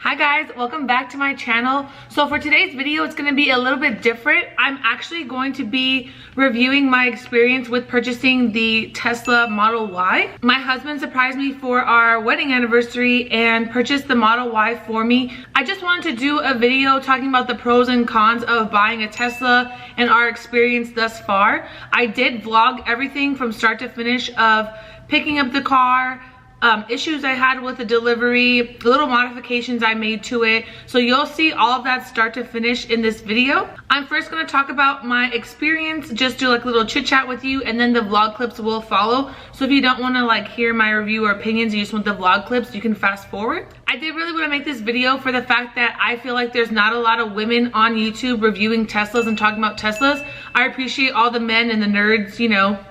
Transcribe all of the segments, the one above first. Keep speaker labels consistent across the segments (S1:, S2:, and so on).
S1: Hi guys, welcome back to my channel. So for today's video, it's going to be a little bit different. I'm actually going to be reviewing my experience with purchasing the Tesla Model Y. My husband surprised me for our wedding anniversary and purchased the Model Y for me. I just wanted to do a video talking about the pros and cons of buying a Tesla and our experience thus far. I did vlog everything from start to finish of picking up the car, issues I had with the delivery, little modifications I made to it. So you'll see all of that start to finish in this video. I'm first going to talk about my experience, just do like a little chit chat with you, and then the vlog clips will follow. So if you don't want to like hear my review or opinions, you just want the vlog clips, you can fast forward. I did really want to make this video for the fact that I feel like there's not a lot of women on YouTube reviewing Teslas and talking about Teslas. I appreciate all the men and the nerds, you know,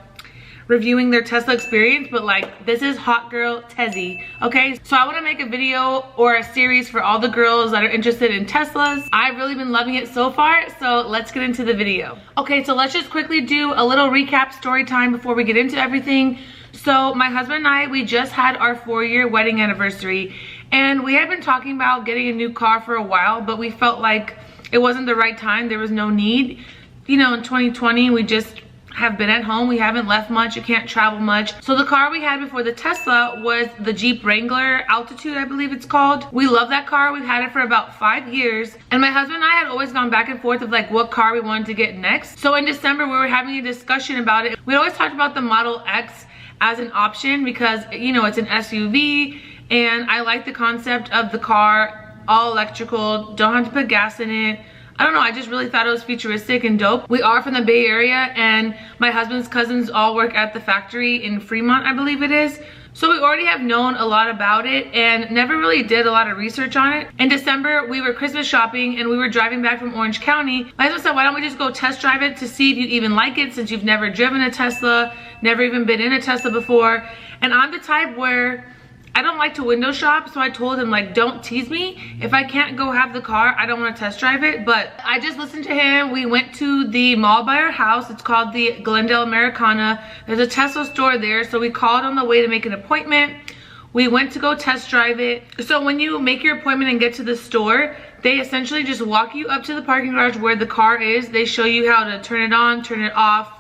S1: reviewing their Tesla experience, but like, this is hot girl Tezzy, okay? So I want to make a video or a series for all the girls that are interested in Teslas. I've really been loving it so far, so let's get into the video. Okay, so let's just quickly do a little recap story time before we get into everything. So my husband and I, we just had our 4-year wedding anniversary, and we had been talking about getting a new car for a while, but we felt like it wasn't the right time. There was no need. You know, in 2020, we just have been at home. We haven't left much. You can't travel much. So the car we had before the Tesla was the Jeep Wrangler Altitude, I believe it's called. We love that car. We've had it for about 5 years. And my husband and I had always gone back and forth of like what car we wanted to get next. So in December, we were having a discussion about it. We always talked about the Model X as an option because, you know, it's an SUV and I like the concept of the car, all electrical, don't have to put gas in it. I don't know, I just really thought it was futuristic and dope. We are from the Bay Area and my husband's cousins all work at the factory in Fremont, I believe it is. So we already have known a lot about it and never really did a lot of research on it. In December, we were Christmas shopping and we were driving back from Orange County. My husband said, why don't we just go test drive it to see if you even like it, since you've never driven a Tesla, never even been in a Tesla before. And I'm the type where I don't like to window shop, so I told him, like, don't tease me. If I can't go have the car, I don't want to test drive it. But I just listened to him. We went to the mall by our house. It's called the Glendale Americana. There's a Tesla store there, so we called on the way to make an appointment. We went to go test drive it. So when you make your appointment and get to the store, they essentially just walk you up to the parking garage where the car is. They show you how to turn it on, turn it off,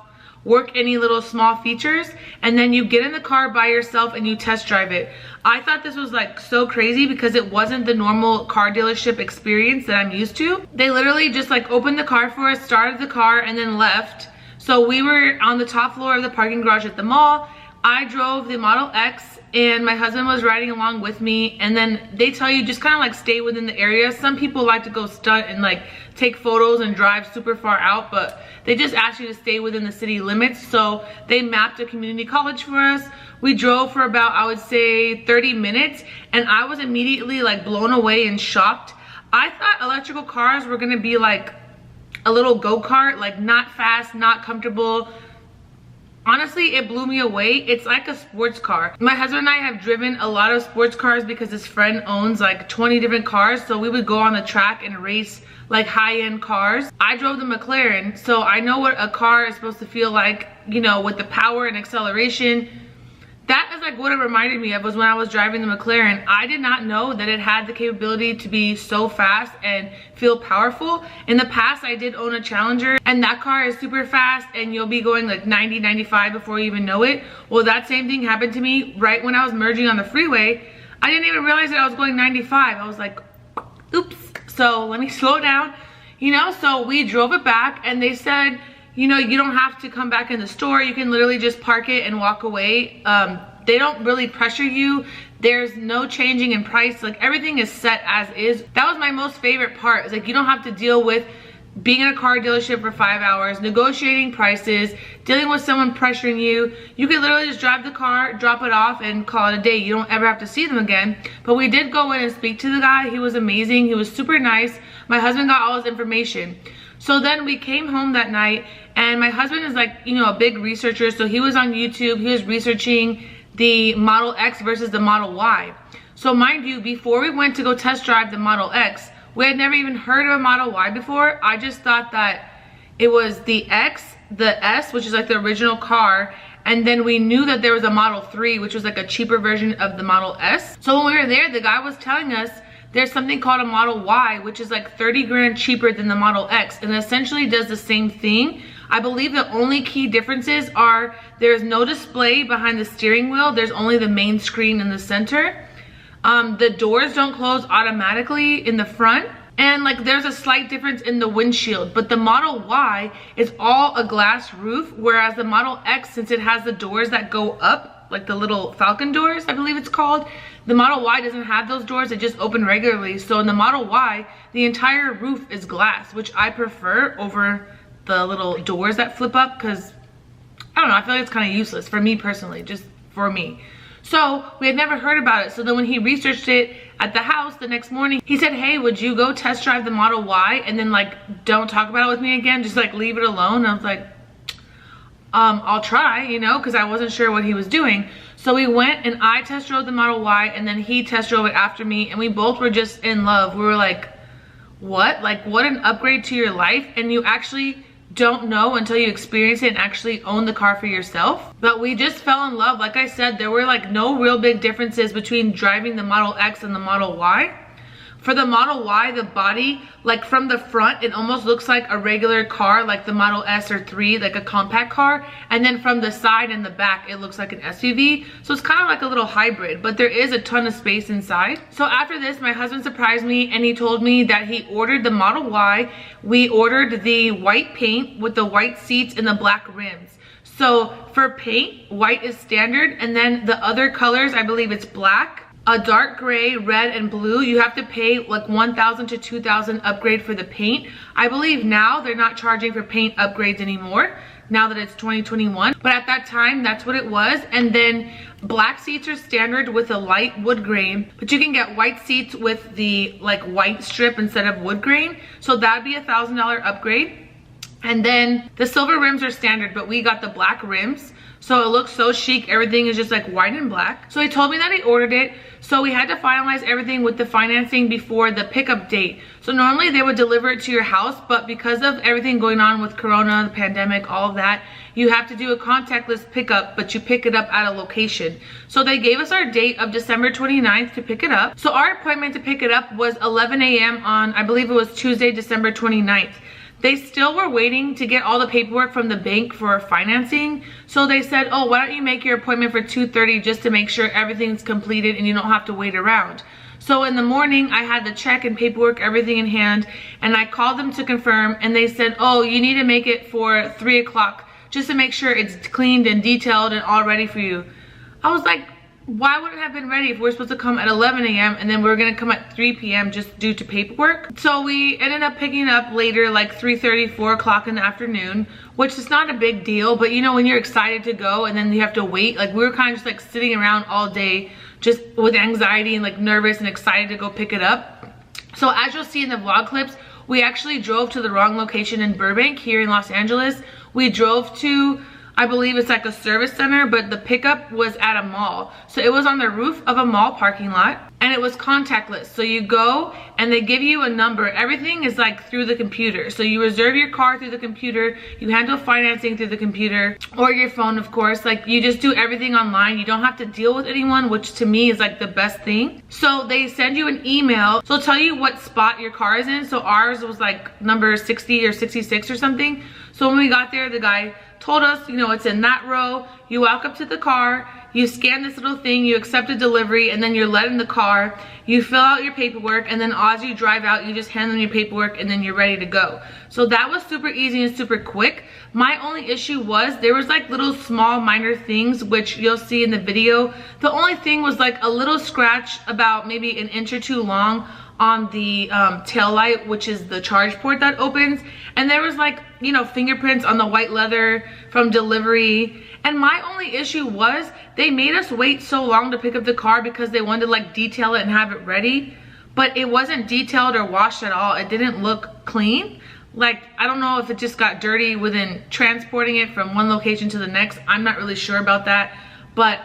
S1: work any little small features, and then you get in the car by yourself and you test drive it. I thought this was like so crazy because it wasn't the normal car dealership experience that I'm used to. They literally just like opened the car for us, started the car, and then left. So we were on the top floor of the parking garage at the mall. I drove the Model X and my husband was riding along with me, and then they tell you just kind of like stay within the area. Some people like to go stunt and like take photos and drive super far out, but they just ask you to stay within the city limits. So they mapped a community college for us. We drove for about, I would say, 30 minutes, and I was immediately like blown away and shocked. I thought electrical cars were gonna be like a little go-kart, like not fast, not comfortable. Honestly, it blew me away. It's like a sports car. My husband and I have driven a lot of sports cars because his friend owns like 20 different cars. So we would go on the track and race like high-end cars. I drove the McLaren, so I know what a car is supposed to feel like, you know, with the power and acceleration. That is like what it reminded me of, was when I was driving the McLaren. I did not know that it had the capability to be so fast and feel powerful. In the past, I did own a Challenger, and that car is super fast and you'll be going like 90, 95 before you even know it. Well, that same thing happened to me right when I was merging on the freeway. I didn't even realize that I was going 95. I was like, oops, so let me slow down, you know? So we drove it back and they said, you know, you don't have to come back in the store. You can literally just park it and walk away. They don't really pressure you. There's no changing in price. Like, everything is set as is. That was my most favorite part. It's like you don't have to deal with being in a car dealership for 5 hours, negotiating prices, dealing with someone pressuring you. You can literally just drive the car, drop it off, and call it a day. You don't ever have to see them again. But we did go in and speak to the guy. He was amazing. He was super nice. My husband got all his information. So then we came home that night, and my husband is like, you know, a big researcher. So he was on YouTube. He was researching the Model X versus the Model Y. So mind you, before we went to go test drive the Model X, we had never even heard of a Model Y before. I just thought that it was the X, the S, which is like the original car, and then we knew that there was a Model 3, which was like a cheaper version of the Model S. So when we were there, the guy was telling us there's something called a Model Y, which is like 30 grand cheaper than the Model X, and essentially does the same thing. I believe the only key differences are there's no display behind the steering wheel. There's only the main screen in the center. The doors don't close automatically in the front. And like there's a slight difference in the windshield, but the Model Y is all a glass roof, whereas the Model X, since it has the doors that go up, like the little Falcon doors, I believe it's called, the Model Y doesn't have those doors, they just open regularly. So in the Model Y, the entire roof is glass, which I prefer over the little doors that flip up, because I don't know, I feel like it's kind of useless for me personally, just for me. So we had never heard about it. So then when he researched it at the house the next morning, he said, hey, would you go test drive the Model Y and then like don't talk about it with me again, just like leave it alone? And I was like, I'll try, you know, because I wasn't sure what he was doing. So we went and I test drove the Model Y, and then he test drove it after me, and we both were just in love. We were like, what? Like, what an upgrade to your life. And you actually don't know until you experience it and actually own the car for yourself. But we just fell in love. Like I said, there were like no real big differences between driving the Model X and the Model Y. For the Model Y, the body, like from the front, it almost looks like a regular car, like the Model S or 3, like a compact car. And then from the side and the back, it looks like an SUV. So it's kind of like a little hybrid, but there is a ton of space inside. So after this, my husband surprised me and he told me that he ordered the Model Y. We ordered the white paint with the white seats and the black rims. So for paint, white is standard, and then the other colors, I believe it's black, a dark gray, red, and blue. You have to pay like $1,000 to $2,000 upgrade for the paint. I believe now they're not charging for paint upgrades anymore, now that it's 2021. But at that time, that's what it was. And then black seats are standard with a light wood grain, but you can get white seats with the like white strip instead of wood grain. So that'd be $1,000 upgrade. And then the silver rims are standard, but we got the black rims. So it looks so chic. Everything is just like white and black. So he told me that he ordered it. So we had to finalize everything with the financing before the pickup date. So normally they would deliver it to your house, but because of everything going on with Corona, the pandemic, all of that, you have to do a contactless pickup, but you pick it up at a location. So they gave us our date of December 29th to pick it up. So our appointment to pick it up was 11 a.m. on, I believe it was Tuesday, December 29th. They still were waiting to get all the paperwork from the bank for financing. So they said, oh, why don't you make your appointment for 2:30 just to make sure everything's completed and you don't have to wait around. So in the morning, I had the check and paperwork, everything in hand, and I called them to confirm, and they said, oh, you need to make it for 3 o'clock just to make sure it's cleaned and detailed and all ready for you. I was like, why would it have been ready if we're supposed to come at 11 a.m. and then we're gonna come at 3 p.m. just due to paperwork? So we ended up picking it up later, like 3:30, 4 o'clock in the afternoon, which is not a big deal, but you know, when you're excited to go and then you have to wait, like we were kind of just like sitting around all day just with anxiety and like nervous and excited to go pick it up. So as you'll see in the vlog clips, we actually drove to the wrong location in Burbank here in Los Angeles. We drove to, I believe it's like a service center, but the pickup was at a mall. So it was on the roof of a mall parking lot, and it was contactless. So you go and they give you a number. Everything is like through the computer. So you reserve your car through the computer, you handle financing through the computer, or your phone, of course. Like you just do everything online. You don't have to deal with anyone, which to me is like the best thing. So they send you an email. So it'll tell you what spot your car is in. So ours was like number 60 or 66 or something. So when we got there, the guy told us, you know, it's in that row. You walk up to the car, you scan this little thing, you accept a delivery, and then you're let in the car. You fill out your paperwork, and then as you drive out, you just hand them your paperwork, and then you're ready to go. So that was super easy and super quick. My only issue was there was like little small minor things, which you'll see in the video. The only thing was like a little scratch about maybe an inch or two long on the tail light, which is the charge port that opens, and there was like, you know, fingerprints on the white leather from delivery. And my only issue was they made us wait so long to pick up the car because they wanted to like detail it and have it ready, but it wasn't detailed or washed at all. It didn't look clean. Like, I don't know if it just got dirty within transporting it from one location to the next. I'm not really sure about that, but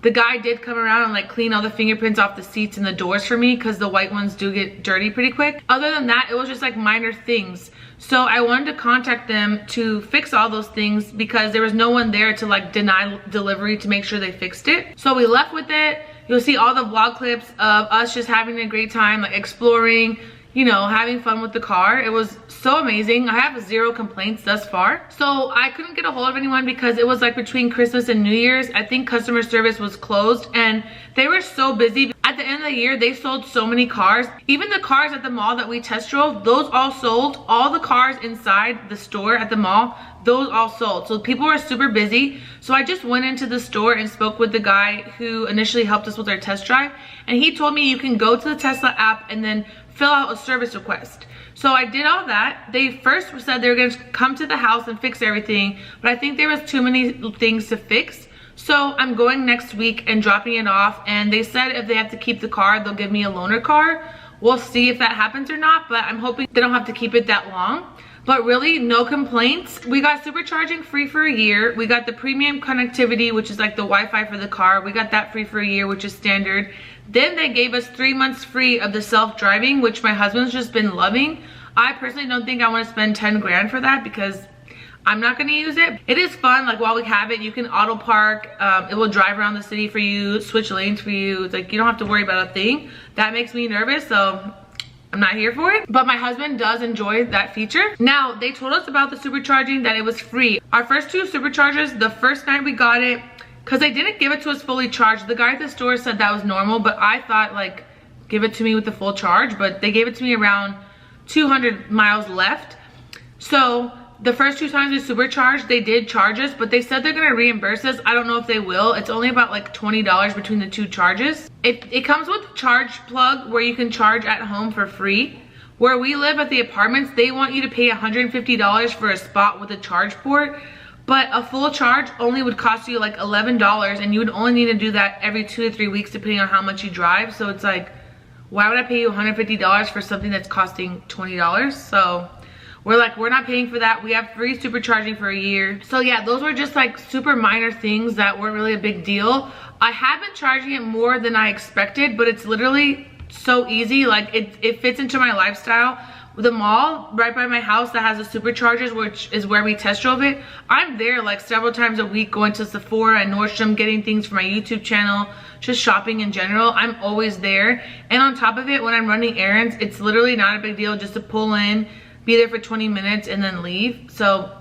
S1: the guy did come around and like clean all the fingerprints off the seats and the doors for me, because the white ones do get dirty pretty quick. Other than that, it was just like minor things. So I wanted to contact them to fix all those things because there was no one there to like deny delivery to make sure they fixed it. So we left with it, you'll see all the vlog clips of us just having a great time, like exploring, you know, having fun with the car. It was so amazing. I have 0 complaints thus far. So I couldn't get a hold of anyone because it was like between Christmas and New Year's. I think customer service was closed and they were so busy. At the end of the year, they sold so many cars. Even the cars at the mall that we test drove, those all sold. All the cars inside the store at the mall, those all sold. So people were super busy. So I just went into the store and spoke with the guy who initially helped us with our test drive. And he told me you can go to the Tesla app and then fill out a service request. So I did all that. They first said they were gonna come to the house and fix everything, but I think there was too many things to fix. So I'm going next week and dropping it off, and they said if they have to keep the car, they'll give me a loaner car. We'll see if that happens or not, but I'm hoping they don't have to keep it that long. But really, no complaints. We got supercharging free for a year. We got the premium connectivity, which is like the Wi-Fi for the car. We got that free for a year, which is standard. Then they gave us 3 months free of the self-driving, which my husband's just been loving. I personally don't think I want to spend 10 grand for that because I'm not going to use it. It is fun, like while we have it, you can auto park. It will drive around the city for you, switch lanes for you. It's like you don't have to worry about a thing. That makes me nervous, so I'm not here for it. But my husband does enjoy that feature. Now, they told us about the supercharging that it was free. Our first 2 superchargers, the first night we got it, because they didn't give it to us fully charged. The guy at the store said that was normal, but I thought like, give it to me with the full charge, but they gave it to me around 200 miles left. So the first 2 times we supercharged, they did charge us, but they said they're gonna reimburse us. I don't know if they will. It's only about like $20 between the 2 charges. It comes with a charge plug where you can charge at home for free. Where we live at the apartments, they want you to pay $150 for a spot with a charge port. But a full charge only would cost you like $11, and you would only need to do that every 2 to 3 weeks depending on how much you drive. So it's like, why would I pay you $150 for something that's costing $20? So we're like, we're not paying for that. We have free supercharging for a year. So yeah, those were just like super minor things that weren't really a big deal. I have been charging it more than I expected, but it's literally so easy. Like it fits into my lifestyle. The mall right by my house that has the superchargers, which is where we test drove it, I'm there like several times a week going to Sephora and Nordstrom, getting things for my YouTube channel, just shopping in general. I'm always there. And on top of it, when I'm running errands, it's literally not a big deal just to pull in, be there for 20 minutes and then leave. So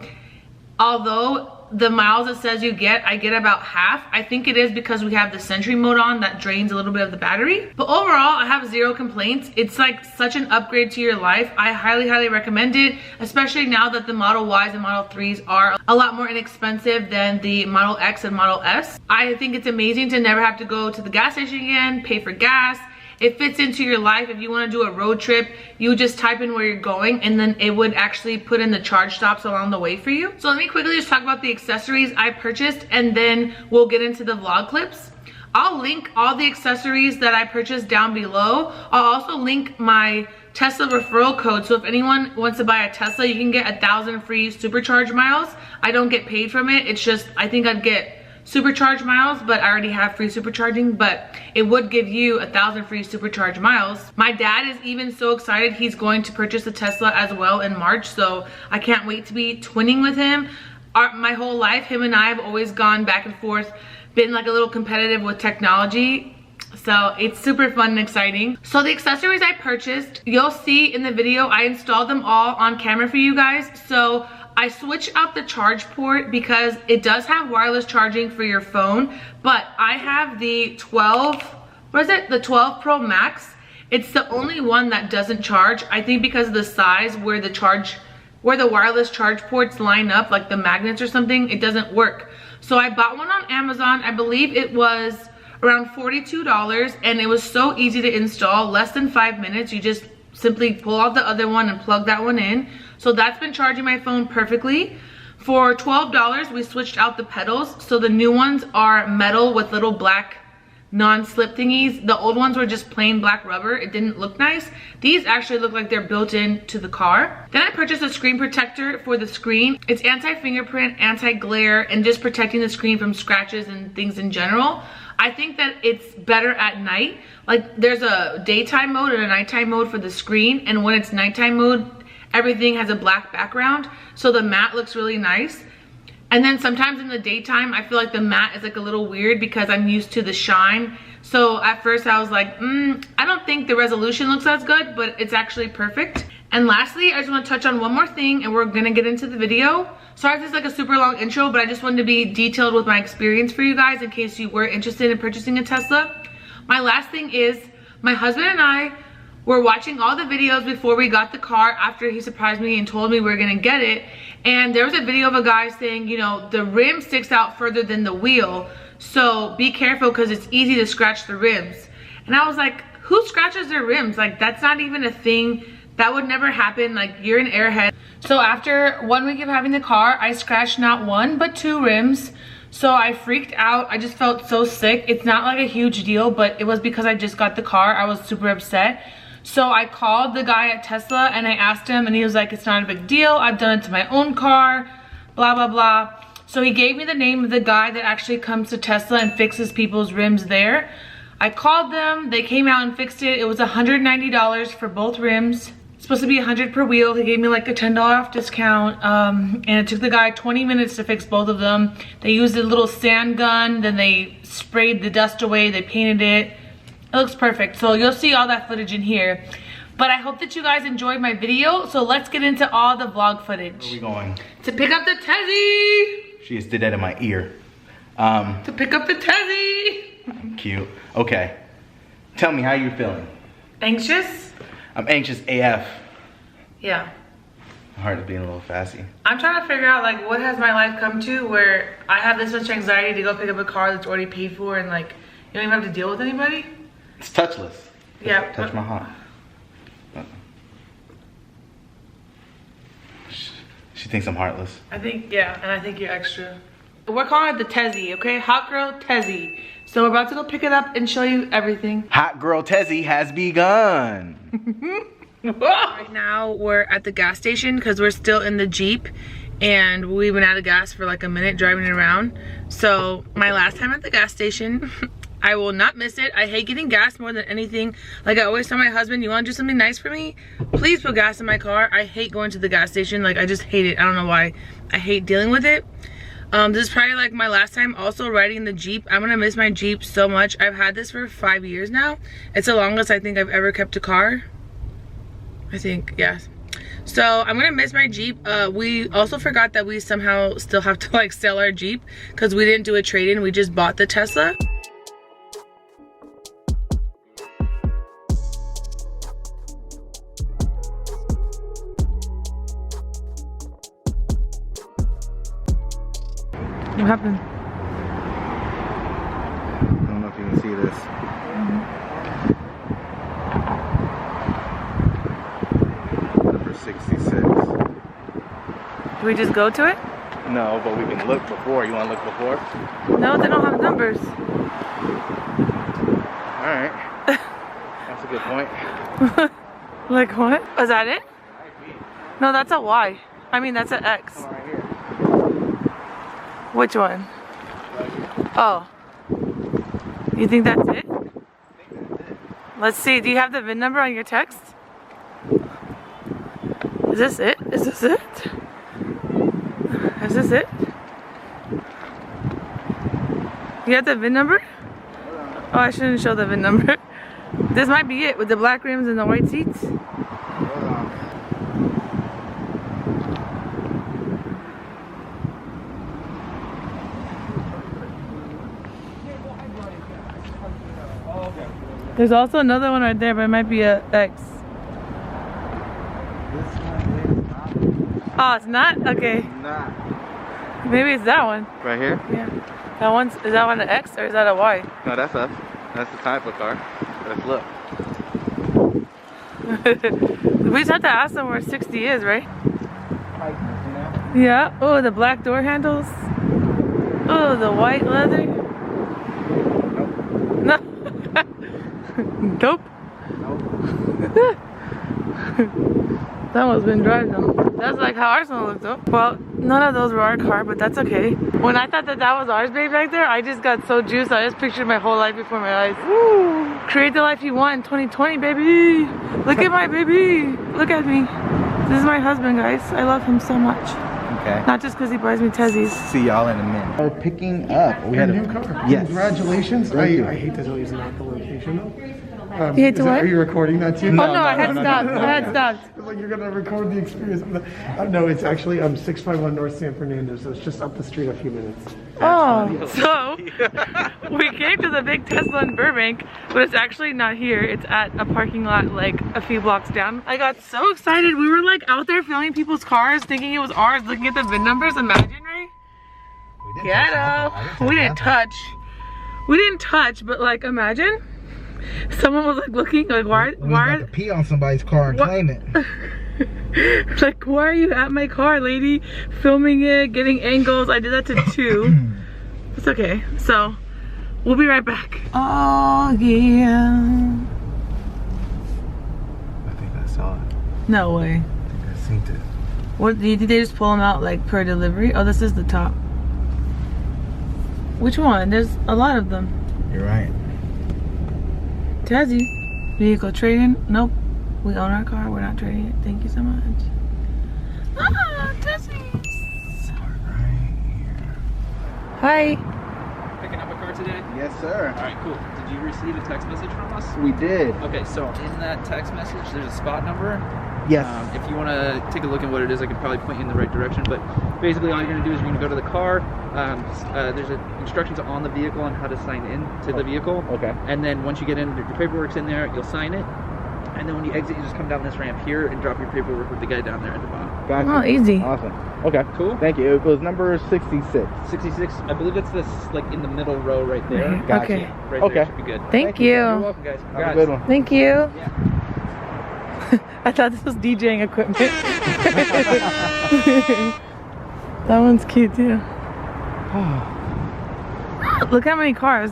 S1: although the miles it says you get, I get about half. I think it is because we have the Sentry mode on that drains a little bit of the battery. But overall, I have 0 complaints. It's like such an upgrade to your life. I highly recommend it, especially now that the Model Ys and Model 3s are a lot more inexpensive than the Model X and Model S. I think it's amazing to never have to go to the gas station again, pay for gas. It fits into your life. If you want to do a road trip, you just type in where you're going and then it would actually put in the charge stops along the way for you. So let me quickly just talk about the accessories I purchased and then we'll get into the vlog clips. I'll link all the accessories that I purchased down below. I'll also link my Tesla referral code. So if anyone wants to buy a Tesla, you can get 1,000 free supercharge miles. I don't get paid from it. It's just, I think I'd get supercharge miles, but I already have free supercharging, but it would give you 1,000 free supercharge miles. My dad is even so excited. He's going to purchase a Tesla as well in March, so I can't wait to be twinning with him. My whole life, him and I have always gone back and forth, been like a little competitive with technology. So it's super fun and exciting. So the accessories I purchased, you'll see in the video, I installed them all on camera for you guys. So I switched out the charge port because it does have wireless charging for your phone, but I have the 12 Pro Max. It's the only one that doesn't charge. I think because of the size where the wireless charge ports line up, like the magnets or something, it doesn't work. So I bought one on Amazon. I believe it was around $42 and it was so easy to install, less than 5 minutes. You just simply pull out the other one and plug that one in. So that's been charging my phone perfectly. For $12, we switched out the pedals. So the new ones are metal with little black non-slip thingies. The old ones were just plain black rubber. It didn't look nice. These actually look like they're built into the car. Then I purchased a screen protector for the screen. It's anti-fingerprint, anti-glare, and just protecting the screen from scratches and things in general. I think that it's better at night. Like there's a daytime mode and a nighttime mode for the screen, and when it's nighttime mode, everything has a black background, so the matte looks really nice. And then sometimes in the daytime, I feel like the matte is like a little weird because I'm used to the shine. So at first I was like, I don't think the resolution looks as good, but it's actually perfect. And lastly, I just want to touch on one more thing and we're gonna get into the video. Sorry if this is like a super long intro, but I just wanted to be detailed with my experience for you guys in case you were interested in purchasing a Tesla. My last thing is, my husband and I were watching all the videos before we got the car after he surprised me and told me we were gonna get it. And there was a video of a guy saying, you know, the rim sticks out further than the wheel. So be careful because it's easy to scratch the rims. And I was like, who scratches their rims? Like, that's not even a thing. That would never happen. Like, you're an airhead. So after 1 week of having the car, I scratched not one, but 2 rims. So I freaked out. I just felt so sick. It's not like a huge deal, but it was because I just got the car. I was super upset. So I called the guy at Tesla and I asked him and he was like, it's not a big deal. I've done it to my own car, blah, blah, blah. So he gave me the name of the guy that actually comes to Tesla and fixes people's rims there. I called them, they came out and fixed it. It was $190 for both rims. It's supposed to be $100 per wheel. He gave me like a $10 off discount. And it took the guy 20 minutes to fix both of them. They used a little sand gun, then they sprayed the dust away, they painted it. It looks perfect. So you'll see all that footage in here. But I hope that you guys enjoyed my video. So let's get into all the vlog footage.
S2: Where are we going?
S1: To pick up the Tezzy.
S2: She just did that in my ear.
S1: To pick up the Tezzy.
S2: Cute. Okay. Tell me how you feeling.
S1: Anxious?
S2: I'm anxious AF.
S1: Yeah.
S2: My heart is being a little fasty.
S1: I'm trying to figure out like what has my life come to where I have this much anxiety to go pick up a car that's already paid for and like you don't even have to deal with anybody.
S2: It's touchless.
S1: Yeah.
S2: Touch my heart. She thinks I'm heartless.
S1: I think, yeah, and I think you're extra. We're calling it the Tezzy, okay? Hot Girl Tezzy. So we're about to go pick it up and show you everything.
S2: Hot Girl Tezzy has begun.
S1: Right now we're at the gas station because we're still in the Jeep and we've been out of gas for like a minute driving around. So my last time at the gas station, I will not miss it. I hate getting gas more than anything. Like I always tell my husband, you want to do something nice for me? Please put gas in my car. I hate going to the gas station. Like I just hate it. I don't know why. I hate dealing with it. This is probably like my last time also riding the Jeep. I'm gonna miss my Jeep so much. I've had this for 5 years now. It's the longest I think I've ever kept a car. I think, yes. So I'm gonna miss my Jeep. We also forgot that we somehow still have to like sell our Jeep because we didn't do a trade-in. We just bought the Tesla. What happened?
S2: I don't know if you can see this. Number 66.
S1: Do we just go to it?
S2: No, but we can look before. You want to look before?
S1: No, they don't have numbers.
S2: Alright. That's a good point.
S1: Like what? Is that it? No, that's a Y. I mean, that's an X.
S2: Right here.
S1: Which one? Oh. You think that's it? Let's see. Do you have the VIN number on your text? Is this it? Is this it? Is this it? You have the VIN number? Oh, I shouldn't show the VIN number. This might be it with the black rims and the white seats. There's also another one right there, but it might be a X. Oh, it's not? Okay.
S2: Nah.
S1: Maybe it's that one.
S2: Right here?
S1: Yeah. That one's, is that one an X or is that a Y?
S2: No, that's us. That's the type of car. Let's look.
S1: We just have to ask them where 60 is, right? Yeah. Oh, the black door handles. Oh, the white leather.
S2: Nope.
S1: No. Nope.
S2: Nope.
S1: That one's been driving. That's like how ours one looked up. Well, none of those were our car, but that's okay. When I thought that that was ours, babe, back there, I just got so juiced. I just pictured my whole life before my eyes. Woo! Create the life you want in 2020, baby. Look at my baby. Look at me. This is my husband, guys. I love him so much.
S2: Okay.
S1: Not just because he buys me Tezzies.
S2: See y'all in a minute. We're picking up. We had
S3: a new car.
S2: Yes.
S3: Congratulations.
S2: Thank you.
S3: I hate to tell you it's not the location though.
S1: You hate to what?
S3: Are you recording that too?
S1: Oh no, I had stopped. I had stopped.
S3: Like you're gonna record the experience. No, it's actually 651 North San Fernando, so it's just up the street a few minutes.
S1: Oh, so we came to the big Tesla in Burbank, but it's actually not here. It's at a parking lot like a few blocks down. I got so excited. We were like out there filming people's cars, thinking it was ours, looking at the VIN numbers. Imagine, right? Ghetto. We didn't touch. We didn't touch, but like imagine. Someone was like looking like why
S2: about to pee on somebody's car and claim it.
S1: Like why are you at my car, lady? Filming it, getting angles. I did that to 2. It's okay. So we'll be right back. Oh yeah.
S2: I think I saw it.
S1: No way.
S2: I think I seen it.
S1: What did they just pull them out like per delivery? Oh, this is the top. Which one? There's a lot of them.
S2: You're right.
S1: Tazzy, vehicle trade-in? Nope. We own our car. We're not trading it. Thank you so much. Ah, Tazzy.
S2: Right here.
S1: Hi.
S4: Picking up a car today?
S2: Yes, sir.
S4: All right, cool. Did you receive a text message from us?
S2: We did.
S4: Okay, so in that text message, there's a spot number.
S2: Yes.
S4: If you want to take a look at what it is, I can probably point you in the right direction. But basically, all you're going to do is you're going to go to the car. There's instructions on the vehicle on how to sign in to the vehicle.
S2: Okay.
S4: And then once you get in, your paperwork's in there. You'll sign it. And then when you exit, you just come down this ramp here and drop your paperwork with the guy down there at the bottom.
S2: Gotcha.
S1: Oh, easy.
S2: Awesome. Okay.
S4: Cool.
S2: Thank you. It was number 66.
S4: 66. I believe it's this like in the middle row right there.
S1: Right.
S2: Gotcha.
S1: Okay.
S4: Right
S2: Okay.
S4: there should be good.
S1: Thank
S4: You're
S1: you.
S4: welcome, guys.
S2: Have a good one.
S1: Thank you.
S4: Yeah.
S1: I thought this was DJing equipment. That one's cute too. Look how many cars.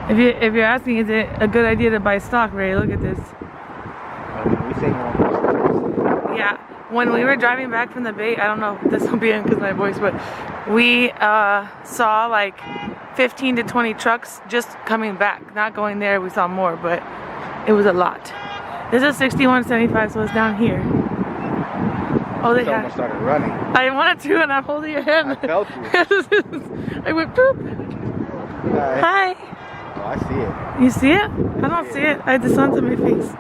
S1: If you're asking, is it a good idea to buy stock, Ray? Look at this.
S2: We seen one.
S1: Yeah, when we were driving back from the Bay, I don't know if this will be in because my voice, but we saw like 15 to 20 trucks just coming back. Not going there, we saw more, but it was a lot. This is 6175, so it's down here. Oh, they
S2: Someone
S1: have.
S2: started running.
S1: I wanted to, and I'm holding your hand.
S2: I felt you.
S1: I went poop. Hi.
S2: Oh, I see it.
S1: You see it? I don't see it. I had the sun on my face.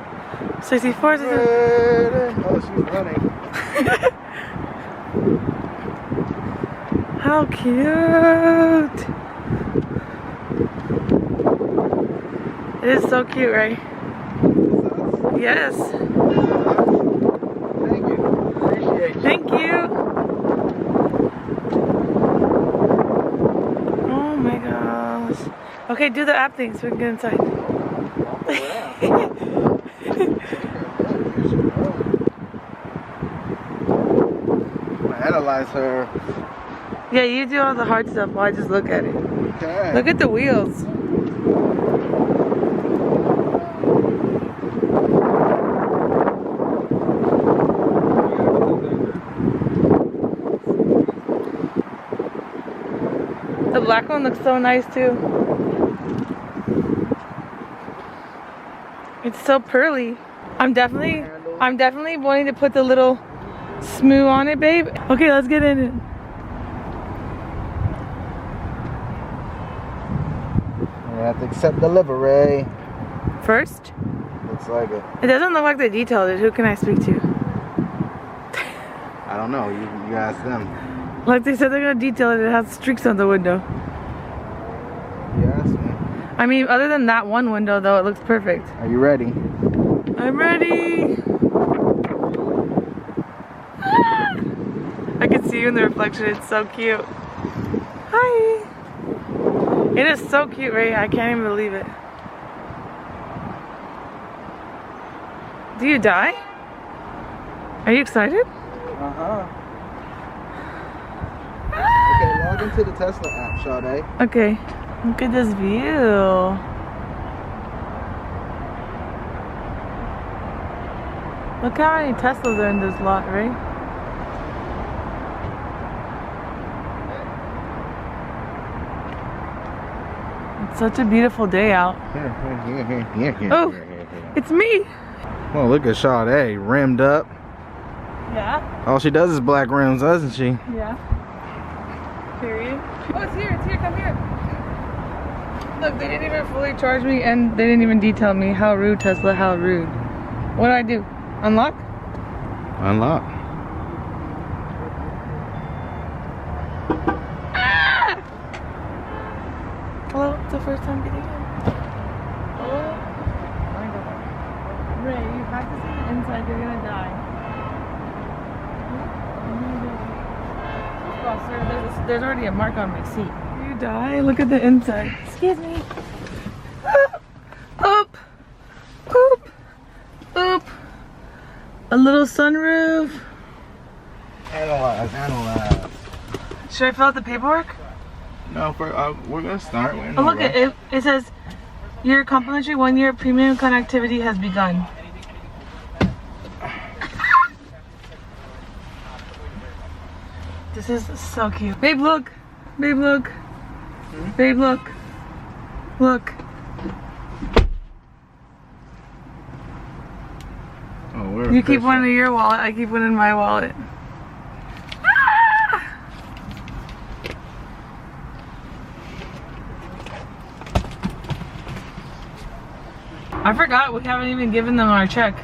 S1: 64 is it?
S2: Oh, she's running.
S1: How cute. It is so cute, right? Yes.
S2: Thank you. Appreciate you.
S1: Thank you. Oh my gosh. Okay, do the app thing so we can get inside.
S2: Analyze her.
S1: Yeah, you do all the hard stuff while I just look at it.
S2: Okay.
S1: Look at the wheels. The black one looks so nice too. It's so pearly. I'm definitely wanting to put the little smooth on it, babe. Okay, let's get in it.
S2: You have to accept delivery.
S1: First?
S2: Looks like it.
S1: It doesn't look like they detailed it. Who can I speak to?
S2: I don't know. You ask them.
S1: Like they said they're gonna detail it. It has streaks on the window.
S2: You ask me.
S1: I mean, other than that one window though, it looks perfect.
S2: Are you ready?
S1: I'm ready. Ah! I can see you in the reflection. It's so cute. Hi. It is so cute, Ray. I can't even believe it. Do you die? Are you excited?
S2: Uh-huh. Okay, log into the Tesla app, Sade.
S1: Okay. Look at this view. Look how many Teslas are in this lot, right? It's such a beautiful day out.
S2: Here.
S1: Oh, it's me.
S2: Well, look at Sade, rimmed up.
S1: Yeah.
S2: All she does is black rims, doesn't she?
S1: Yeah. Period. Oh, it's here. It's here. Come here. Look, they didn't even fully charge me, and they didn't even detail me. How rude, Tesla. How rude. What do I do? Unlock?
S2: Unlock.
S1: Ah! Hello. It's the first time getting in. Oh my God. Ray, you have to see the inside. You're gonna die. Oh, sir, there's already a mark on my seat. You die? Look at the inside. Excuse me. Oop. Oop. Oop. A little sunroof.
S2: Analyze.
S1: Should I fill out the paperwork?
S2: No, we're gonna start.
S1: Oh, look, it says your complimentary 1-year premium connectivity has begun. This is so cute. Babe, look. Babe, look. Babe, look. Look.
S2: Oh, we're
S1: You keep one in your wallet, I keep one in my wallet. Ah! I forgot we haven't even given them our check.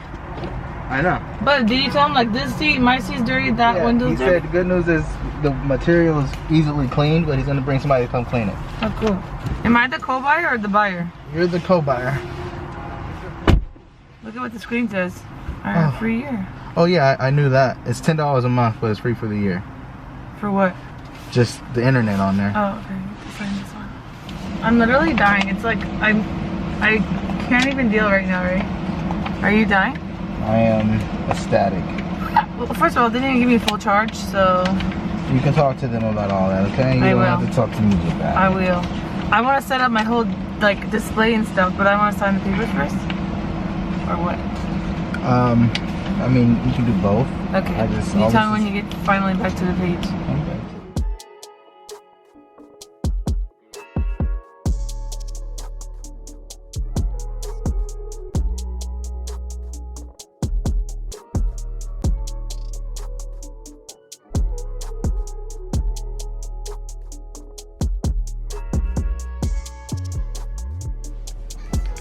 S2: I know.
S1: But did you tell them like this seat, my seat's dirty, that window's dirty?
S2: He said the good news is the material is easily cleaned, but he's gonna bring somebody to come clean it.
S1: Oh, cool. Am I the co-buyer or the buyer?
S2: You're the co-buyer.
S1: Look at what the screen says. I have a free year.
S2: Oh yeah, I knew that. It's $10 a month, but it's free for the year.
S1: For what?
S2: Just the internet on there.
S1: Oh, okay. You have to sign this one. I'm literally dying. It's like I can't even deal right now, right? Are you dying?
S2: I am ecstatic.
S1: Well, first of all, they didn't give me full charge, so
S2: You can talk to them about all that, okay? You don't have to talk to me about that.
S1: I will. I want to set up my whole like display and stuff, but I want to sign the papers first. Or what?
S2: I mean, you can do both.
S1: Okay. You tell me when you get finally back to the page.
S2: Okay.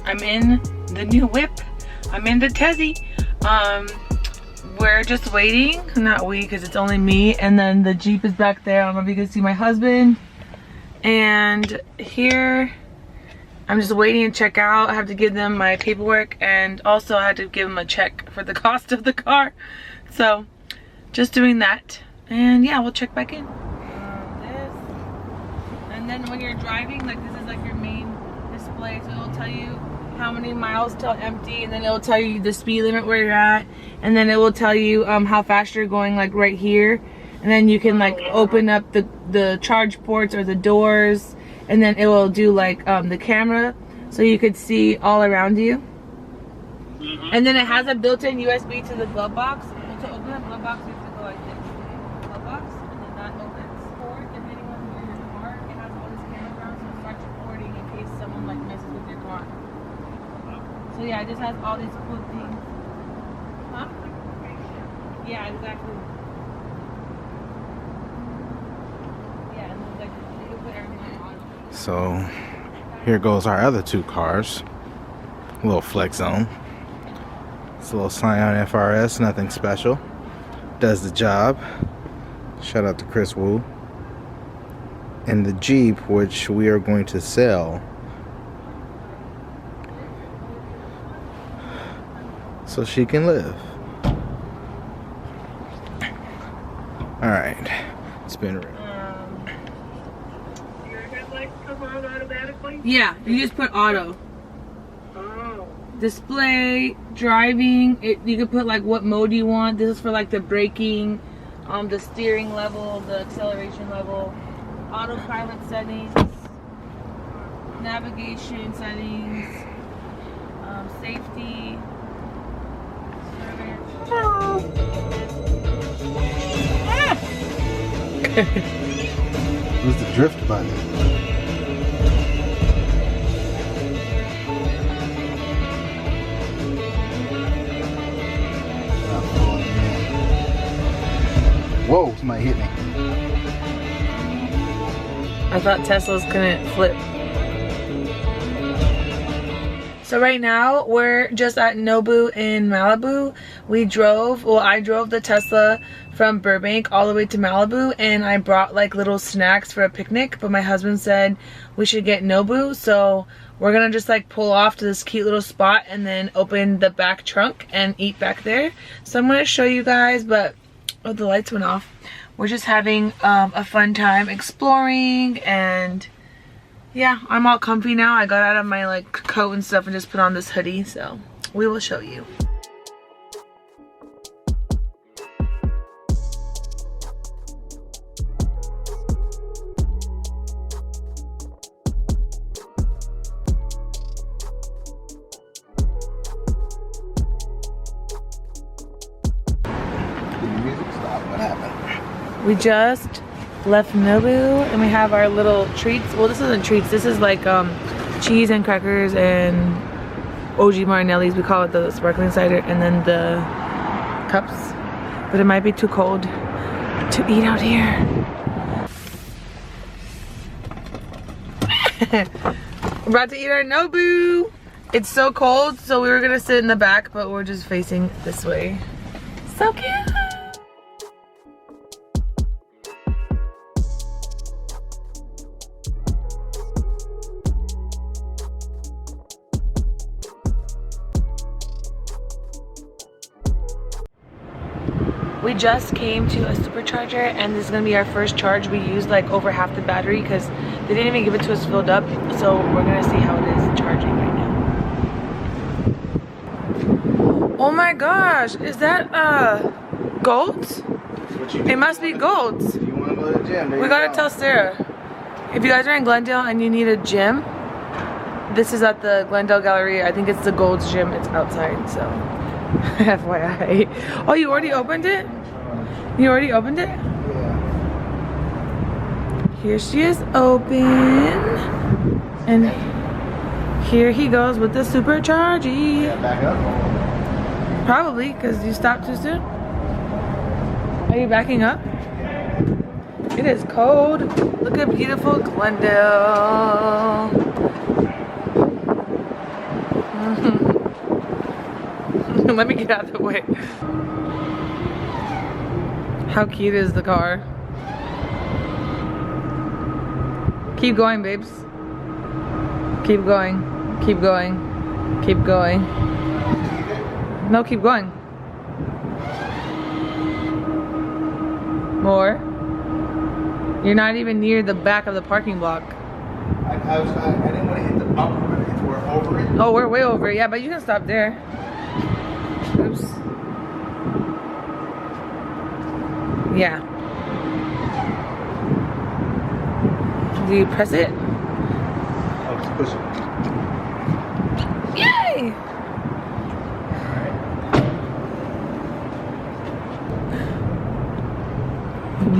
S1: I'm in the new whip. I'm in the Tezzy. We're just waiting. Not we, because it's only me. And then the Jeep is back there. I don't know if you can see my husband. And here, I'm just waiting to check out. I have to give them my paperwork. And also I had to give them a check for the cost of the car. So, just doing that. And yeah, we'll check back in. This. And then when you're driving, like this is like your main display. So it'll tell you how many miles till empty, and then it will tell you the speed limit where you're at, and then it will tell you how fast you're going, like right here, and then you can like open up the charge ports or the doors, and then it will do like the camera so you could see all around you. And then it has a built-in USB to the glove box. Well, to open the glove box you have to go like this, glove box, and then that opens. Or depending on where your car, it has all this camera around, so it starts recording in case someone like messes with your car. So yeah, it just has all these cool things. Huh? Yeah, exactly. Yeah, and then like you put everything on.
S2: So here goes our other two cars. A little flex zone. It's a little Scion FRS, nothing special. Does the job. Shout out to Chris Wu. And the Jeep, which we are going to sell. So she can live. Alright. Spin around.
S5: Your headlights come on automatically?
S1: Yeah, you just put auto.
S5: Oh.
S1: Display, driving, you can put like what mode you want. This is for like the braking, the steering level, the acceleration level, autopilot settings, navigation settings, safety.
S2: Who's the drift button? Whoa, somebody hit me.
S1: I thought Teslas couldn't flip. So right now we're just at Nobu in Malibu. I drove the Tesla from Burbank all the way to Malibu, and I brought like little snacks for a picnic, but my husband said we should get Nobu, so we're gonna just like pull off to this cute little spot and then open the back trunk and eat back there. So I'm gonna show you guys, but oh, the lights went off. We're just having a fun time exploring, and yeah, I'm all comfy now. I got out of my like coat and stuff and just put on this hoodie, so we will show you.
S2: What happened?
S1: We just left Nobu and we have our little treats. Well, this isn't treats, this is like cheese and crackers and OG Martinelli's, we call it the sparkling cider, and then the cups, but it might be too cold to eat out here. We're about to eat our Nobu. It's so cold, so we were gonna sit in the back, but we're just facing this way. So cute. We just came to a supercharger, and this is gonna be our first charge. We used like over half the battery because they didn't even give it to us filled up. So we're gonna see how it is charging right now. Oh my gosh, is that Golds? It must be Golds.
S2: You wanna go to the gym?
S1: We gotta tell Sarah. If you guys are in Glendale and you need a gym, this is at the Glendale Galleria. I think it's the Golds gym. It's outside, so FYI. Oh, you already opened it? You already opened it?
S2: Yeah.
S1: Here she is open. And here he goes with the supercharge.
S2: Yeah, back up.
S1: Probably, because you stopped too soon. Are you backing up? It is cold. Look at beautiful Glendale. Let me get out of the way. How cute is the car? Keep going, babes. Keep going. Keep going. Keep going. No, keep going. More. You're not even near the back of the parking block.
S2: I didn't want to hit the bumper, but if we're over it.
S1: Oh, we're way over it. Yeah, but you can stop there. Oops. Yeah. Do you press it?
S2: Oh, just push it.
S1: Yay!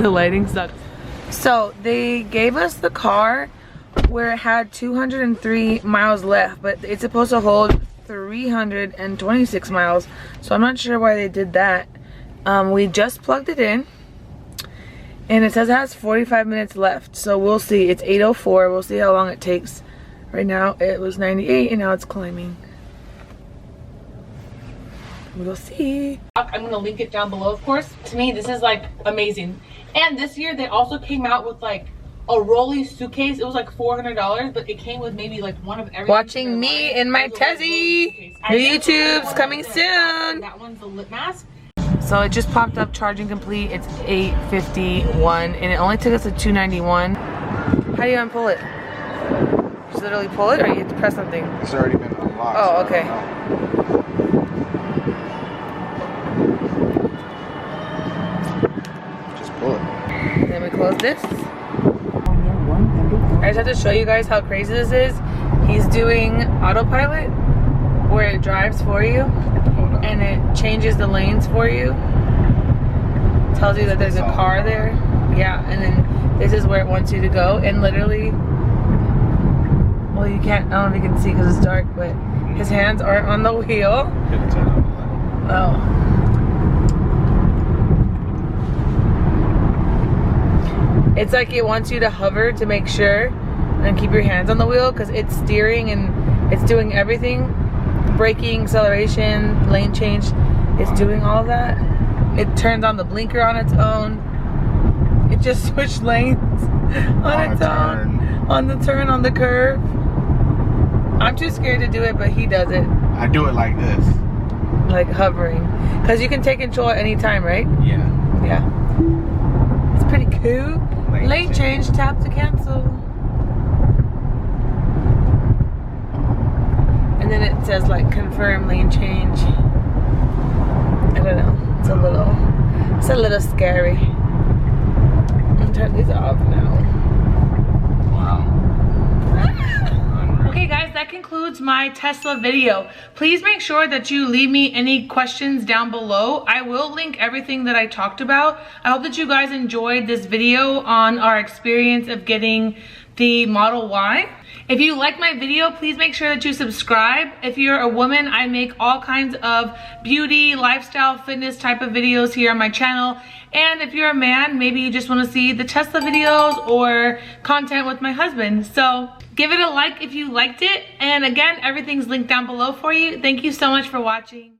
S1: The lighting sucks. So they gave us the car where it had 203 miles left, but it's supposed to hold 326 miles. So I'm not sure why they did that. We just plugged it in and it says it has 45 minutes left. So we'll see. It's 8:04. We'll see how long it takes. Right now it was 98 and now it's climbing. We'll see. I'm gonna link it down below, of course. To me, this is like amazing. And this year they also came out with like a rolly suitcase. It was like $400, but it came with maybe like one of everything. Watching me in my Tezzy. New YouTube's coming soon. That one's the lip mask. So it just popped up, charging complete. It's 8:51 and it only took us to 291. How do you unpull it? Just literally pull it, or you have to press something?
S2: It's already been unlocked.
S1: Oh, okay.
S2: Just pull it.
S1: Then we close this. I just have to show you guys how crazy this is. He's doing Autopilot, where it drives for you and it changes the lanes for you. Tells you that there's a car there. Yeah, and then this is where it wants you to go. And literally, well, you can't, I don't know if you can see because it's dark, but his hands aren't on the wheel. Oh. It's like it wants you to hover to make sure and keep your hands on the wheel because it's steering and it's doing everything. Braking, acceleration, lane change. It's doing all of that. It turns on the blinker on its own. It just switched lanes on its own. On the turn, on the curve. I'm too scared to do it, but he does it.
S2: I do it like this.
S1: Like hovering. Because you can take control at any time, right?
S2: Yeah.
S1: Yeah. It's pretty cool. Lane change, tap to cancel. And then it says like confirm lane change. I don't know. It's a little scary. I'm gonna turn these off now.
S2: Wow.
S1: Okay guys, that concludes my Tesla video. Please make sure that you leave me any questions down below. I will link everything that I talked about. I hope that you guys enjoyed this video on our experience of getting the Model Y. If you like my video, please make sure that you subscribe. If you're a woman, I make all kinds of beauty, lifestyle, fitness type of videos here on my channel. And if you're a man, maybe you just want to see the Tesla videos or content with my husband. So give it a like if you liked it. And again, everything's linked down below for you. Thank you so much for watching.